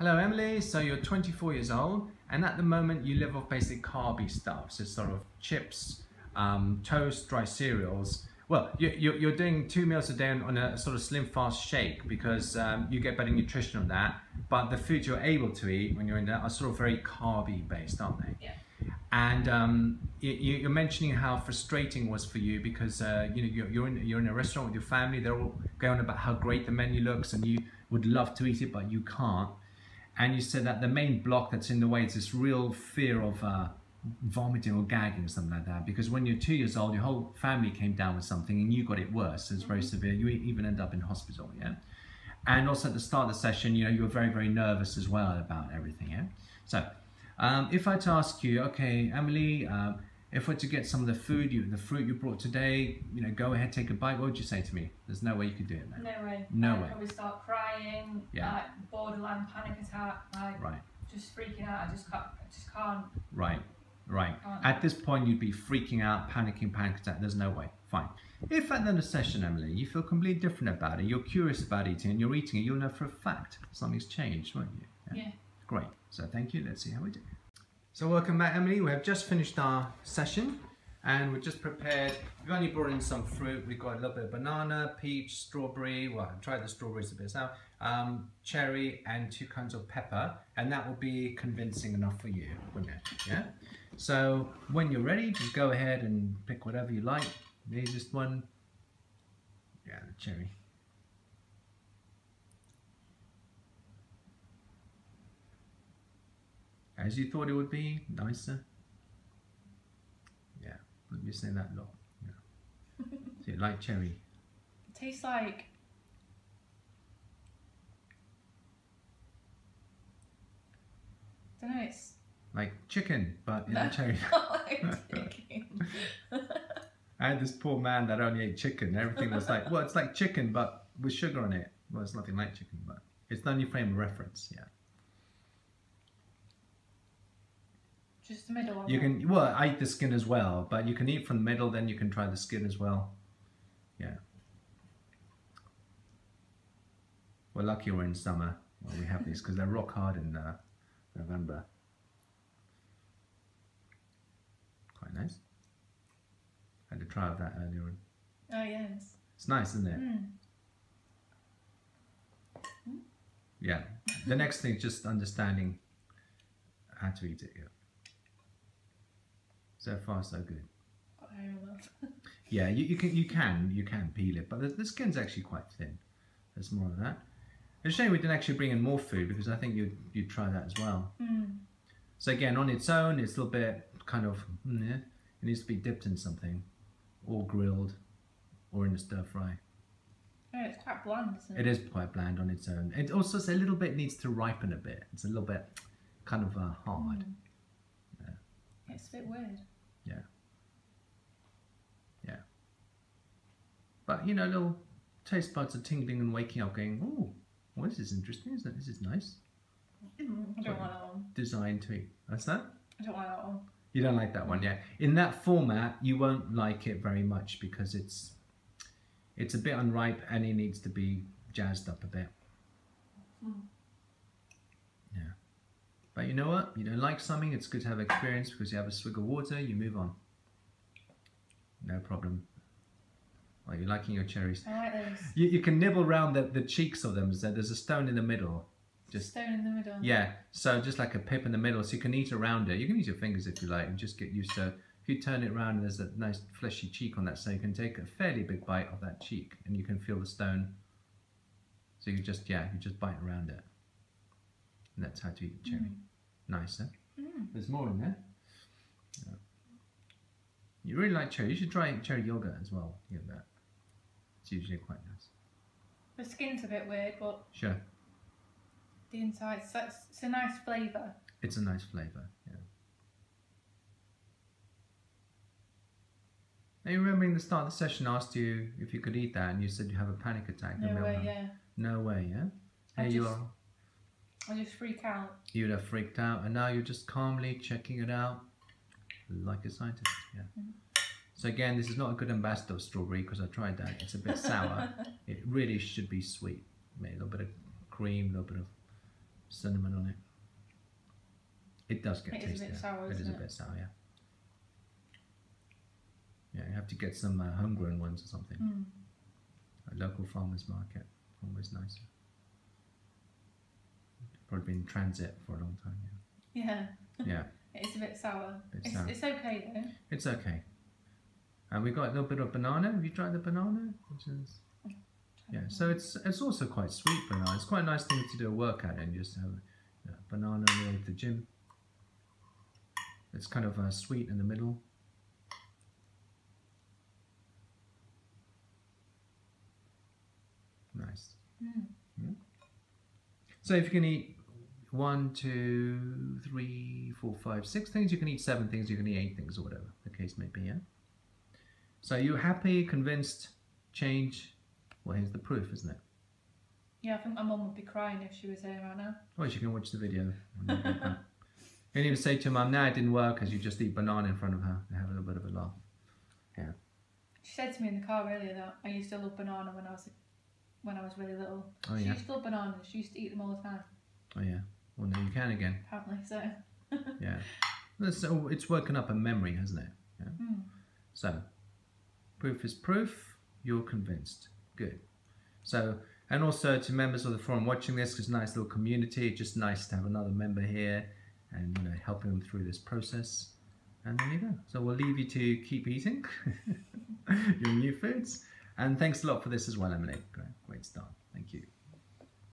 Hello Emily, so you're 24 years old and at the moment you live off basic carby stuff, so sort of chips, toast, dry cereals. Well, you're doing 2 meals a day on a sort of slim fast shake because you get better nutrition on that, but the foods you're able to eat when you're in that are sort of very carby based, aren't they? Yeah. And you're mentioning how frustrating it was for you because you're in a restaurant with your family, they're all going on about how great the menu looks and you would love to eat it but you can't. And you said that the main block that's in the way is this real fear of vomiting or gagging or something like that, because when you're 2 years old your whole family came down with something and you got it worse, so it's very severe, you even end up in hospital. Yeah. And also at the start of the session, you were very, very nervous as well about everything. Yeah. So if I had to ask you, okay Emily, if we're to get some of the food, the fruit you brought today, go ahead, take a bite, what would you say to me? There's no way you could do it, man. No way. No way. I'd probably start crying, Yeah. like borderline panic attack, like Right. just freaking out. I just can't. Right, right. At this point you'd be freaking out, panicking, panic attack, there's no way. Fine. If at the end of the session, Emily, you feel completely different about it, you're curious about eating and you're eating it, you'll know for a fact something's changed, won't you? Yeah. Great. So thank you. Let's see how we do. So welcome back, Emily. We have just finished our session and we've just prepared, we've only brought in some fruit. We've got a little bit of banana, peach, strawberry, well I've tried the strawberries a bit now, cherry and 2 kinds of pepper, and that will be convincing enough for you, wouldn't it? Yeah? So when you're ready, just go ahead and pick whatever you like. There's just one, yeah, the cherry. As you thought it would be, nicer. Yeah, let me say that a lot. Yeah. So you like cherry? It tastes like. I don't know. It's like chicken, but in no, a cherry. not like chicken. I had this poor man that only ate chicken. Everything was like, well, it's like chicken, but with sugar on it. Well, it's nothing like chicken, but it's the only frame of reference. Yeah. Just the middle one. You can, well, I eat the skin as well, but you can eat from the middle, then you can try the skin as well. Yeah. We're lucky we're in summer when we have these because they're rock hard in November. Quite nice. I had a try of that earlier on. Oh yes. It's nice, isn't it? Mm. Yeah. The next thing is just understanding how to eat it. Yeah. So far, so good. Yeah, you can peel it, but the skin's actually quite thin. There's more of that. It's a shame we didn't actually bring in more food because I think you'd try that as well. Mm. So again, on its own, it's a little bit kind of, yeah, it needs to be dipped in something, or grilled, or in a stir fry. Oh, it's quite bland, isn't it? It is quite bland on its own. It also a little bit needs to ripen a bit. It's a little bit kind of hard. Mm. Yeah. It's a bit weird. Yeah. Yeah. But little taste buds are tingling and waking up going, oh, well, this is interesting, isn't it? This is nice. I don't want that one. Designed to eat. What's that? I don't want that one. You don't like that one, yeah. In that format, you won't like it very much because it's a bit unripe and it needs to be jazzed up a bit. Mm. Yeah. But you know what? You don't like something, it's good to have experience because you have a swig of water, you move on. No problem. Are you liking your cherries? I like those. You can nibble around the cheeks of them. So there's a stone in the middle. Just stone in the middle. Yeah, so just like a pip in the middle, so you can eat around it. You can use your fingers if you like and just get used to it. If you turn it around, there's a nice fleshy cheek on that, so you can take a fairly big bite of that cheek and you can feel the stone. So you just bite around it. And that's how to eat cherry. Mm. Nice, huh? Mm. There's more in there. Yeah. You really like cherry. You should try cherry yogurt as well. You get that. It's usually quite nice. The skin's a bit weird, but sure. The inside, it's a nice flavour. It's a nice flavour, yeah. Now you remember in the start of the session I asked you if you could eat that and you said you have a panic attack. No way, yeah. No way, yeah? Here you are. I just freak out. You'd have freaked out and now you're just calmly checking it out like a scientist, yeah. Mm. So again, this is not a good ambassador of strawberry because I tried that. It's a bit sour. It really should be sweet. Maybe a little bit of cream, a little bit of cinnamon on it. It does get It tasty. is a bit sour, It is a isn't it? bit sour, yeah. Yeah, you have to get some homegrown ones or something. A local farmer's market, always nicer. Probably been in transit for a long time, Yeah. yeah. It is a bit sour. Bit sour. It's okay though. It's okay. And we got a little bit of banana. Have you tried the banana? Which is, yeah. So it's also quite sweet banana. It's quite a nice thing to do a workout and just have a banana on the way to the gym. It's kind of sweet in the middle. Nice. So if you can eat 1, 2, 3, 4, 5, 6 things, you can eat 7 things, you can eat 8 things, or whatever the case may be, yeah? So you're happy, convinced, change? Well, here's the proof, isn't it? Yeah, I think my mum would be crying if she was here right now. Well, you can watch the video. You can even say to your mum, "No, it didn't work," as you just eat banana in front of her and have a little bit of a laugh. Yeah. She said to me in the car earlier that I used to love banana when I was really little. Oh, She yeah. used to love bananas. She used to eat them all the time. Oh, yeah. Well, now you can again. Apparently, so. Yeah. So it's woken up a memory, hasn't it? Yeah. So, proof is proof. You're convinced. Good. So, and also to members of the forum watching this, it's a nice little community. It's just nice to have another member here and helping them through this process. And there you go. So we'll leave you to keep eating your new foods. And thanks a lot for this as well, Emily. Great start. Thank you.